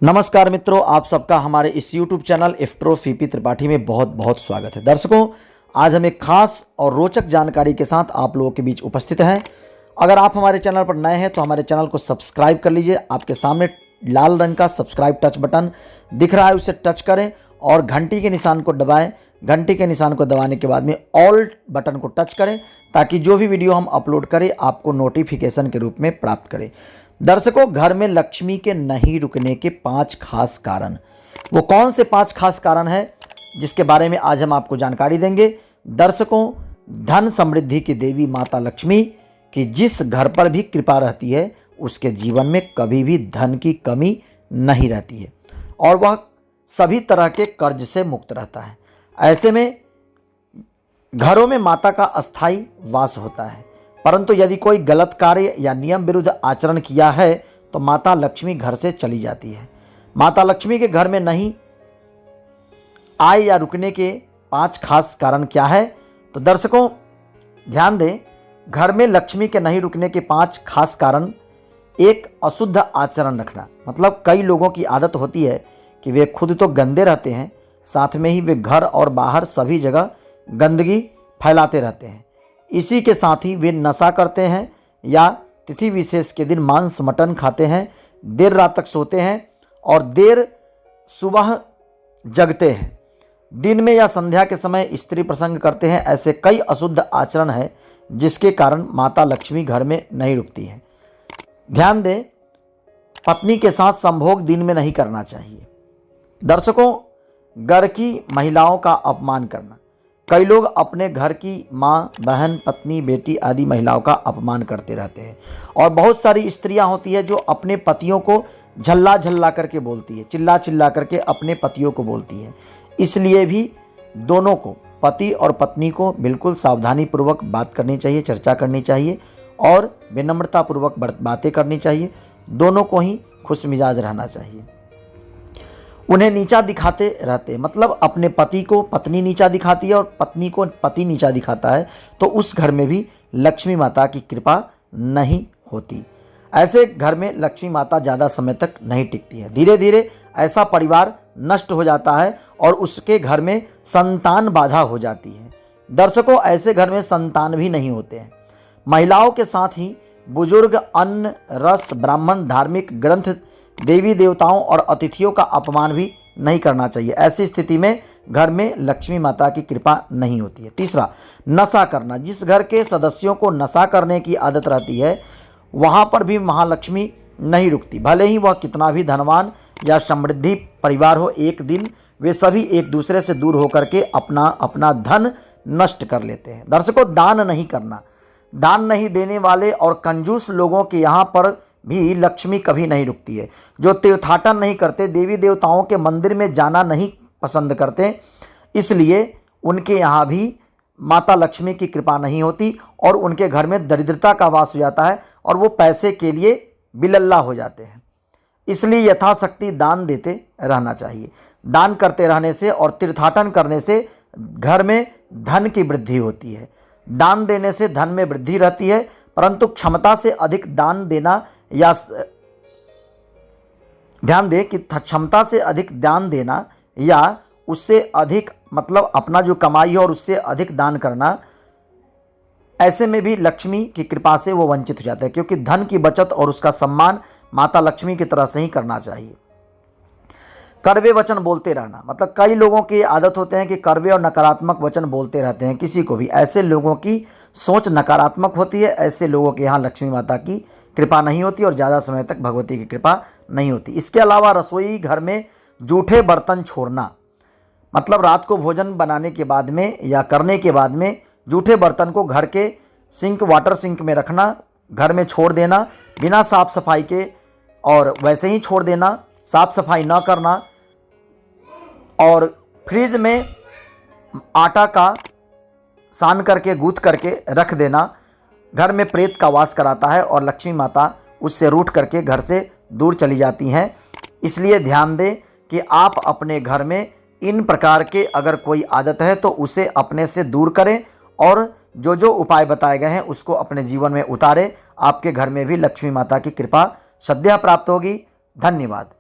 नमस्कार मित्रों, आप सबका हमारे इस YouTube channel astro P Tripathi में बहुत बहुत स्वागत है। दर्शकों, आज हम एक खास और रोचक जानकारी के साथ आप लोगों के बीच उपस्थित हैं। अगर आप हमारे चैनल पर नए हैं तो हमारे चैनल को सब्सक्राइब कर लीजिए। आपके सामने लाल रंग का सब्सक्राइब टच बटन दिख रहा है, उसे टच करें और घंटी के निशान को दबाएं। घंटी के निशान को दबाने के बाद में ऑल बटन को टच करें ताकि जो भी वीडियो हम अपलोड करें आपको नोटिफिकेशन के रूप में प्राप्त करें। दर्शकों, घर में लक्ष्मी के नहीं रुकने के 5 खास कारण, वो कौन से 5 खास कारण हैं जिसके बारे में आज हम आपको जानकारी देंगे। दर्शकों, धन समृद्धि की देवी माता लक्ष्मी की जिस घर पर भी कृपा रहती है उसके जीवन में कभी भी धन की कमी नहीं रहती है और वह सभी तरह के कर्ज से मुक्त रहता है। ऐसे में घरों में माता का अस्थायी वास होता है, परंतु यदि कोई गलत कार्य या नियम विरुद्ध आचरण किया है तो माता लक्ष्मी घर से चली जाती है। माता लक्ष्मी के घर में नहीं आए या रुकने के 5 खास कारण क्या है, तो दर्शकों ध्यान दें। घर में लक्ष्मी के नहीं रुकने के 5 खास कारण, एक, अशुद्ध आचरण रखना। मतलब कई लोगों की आदत होती है कि वे खुद तो गंदे रहते हैं, साथ में ही वे घर और बाहर सभी जगह गंदगी फैलाते रहते हैं। इसी के साथ ही वे नशा करते हैं या तिथि विशेष के दिन मांस मटन खाते हैं, देर रात तक सोते हैं और देर सुबह जगते हैं, दिन में या संध्या के समय स्त्री प्रसंग करते हैं। ऐसे कई अशुद्ध आचरण हैं जिसके कारण माता लक्ष्मी घर में नहीं रुकती है। ध्यान दें, पत्नी के साथ संभोग दिन में नहीं करना चाहिए। दर्शकों, घर की महिलाओं का अपमान करना। कई लोग अपने घर की माँ, बहन, पत्नी, बेटी आदि महिलाओं का अपमान करते रहते हैं और बहुत सारी स्त्रियां होती है जो अपने पतियों को झल्ला झल्ला करके बोलती है, चिल्ला चिल्ला करके अपने पतियों को बोलती है। इसलिए भी दोनों को, पति और पत्नी को, बिल्कुल सावधानी पूर्वक बात करनी चाहिए, चर्चा करनी चाहिए और विनम्रता पूर्वक बातें करनी चाहिए। दोनों को ही खुश मिजाज रहना चाहिए। उन्हें नीचा दिखाते रहते, मतलब अपने पति को पत्नी नीचा दिखाती है और पत्नी को पति नीचा दिखाता है, तो उस घर में भी लक्ष्मी माता की कृपा नहीं होती। ऐसे घर में लक्ष्मी माता ज़्यादा समय तक नहीं टिकती है। धीरे धीरे ऐसा परिवार नष्ट हो जाता है और उसके घर में संतान बाधा हो जाती है। दर्शकों, ऐसे घर में संतान भी नहीं होते हैं। महिलाओं के साथ ही बुजुर्ग, अन्न, रस, ब्राह्मण, धार्मिक ग्रंथ, देवी देवताओं और अतिथियों का अपमान भी नहीं करना चाहिए। ऐसी स्थिति में घर में लक्ष्मी माता की कृपा नहीं होती है। तीसरा, नशा करना। जिस घर के सदस्यों को नशा करने की आदत रहती है वहाँ पर भी महालक्ष्मी नहीं रुकती। भले ही वह कितना भी धनवान या समृद्धि परिवार हो, एक दिन वे सभी एक दूसरे से दूर होकर के अपना अपना धन नष्ट कर लेते हैं। दर्शकों, दान नहीं करना। दान नहीं देने वाले और कंजूस लोगों के यहाँ पर भी लक्ष्मी कभी नहीं रुकती है। जो तीर्थाटन नहीं करते, देवी देवताओं के मंदिर में जाना नहीं पसंद करते, इसलिए उनके यहाँ भी माता लक्ष्मी की कृपा नहीं होती और उनके घर में दरिद्रता का वास हो जाता है और वो पैसे के लिए बिलल्ला हो जाते हैं। इसलिए यथाशक्ति दान देते रहना चाहिए। दान करते रहने से और तीर्थाटन करने से घर में धन की वृद्धि होती है। दान देने से धन में वृद्धि रहती है, परंतु क्षमता से अधिक दान देना या ध्यान दें कि क्षमता से अधिक दान देना या उससे अधिक, मतलब अपना जो कमाई है और उससे अधिक दान करना, ऐसे में भी लक्ष्मी की कृपा से वो वंचित हो जाता है, क्योंकि धन की बचत और उसका सम्मान माता लक्ष्मी की तरह से ही करना चाहिए। कड़वे वचन बोलते रहना। मतलब कई लोगों की आदत होते हैं कि कड़वे और नकारात्मक वचन बोलते रहते हैं किसी को भी। ऐसे लोगों की सोच नकारात्मक होती है। ऐसे लोगों के यहाँ लक्ष्मी माता की कृपा नहीं होती और ज़्यादा समय तक भगवती की कृपा नहीं होती। इसके अलावा रसोई घर में जूठे बर्तन छोड़ना। मतलब रात को भोजन बनाने के बाद में या करने के बाद में जूठे बर्तन को घर के सिंक, वाटर सिंक में रखना, घर में छोड़ देना बिना साफ सफाई के और वैसे ही छोड़ देना, साफ सफाई न करना और फ्रिज में आटा का सान करके गूंथ करके रख देना घर में प्रेत का वास कराता है और लक्ष्मी माता उससे रूठ करके घर से दूर चली जाती हैं। इसलिए ध्यान दें कि आप अपने घर में इन प्रकार के अगर कोई आदत है तो उसे अपने से दूर करें और जो जो उपाय बताए गए हैं उसको अपने जीवन में उतारें। आपके घर में भी लक्ष्मी माता की कृपा सद्यः प्राप्त होगी। धन्यवाद।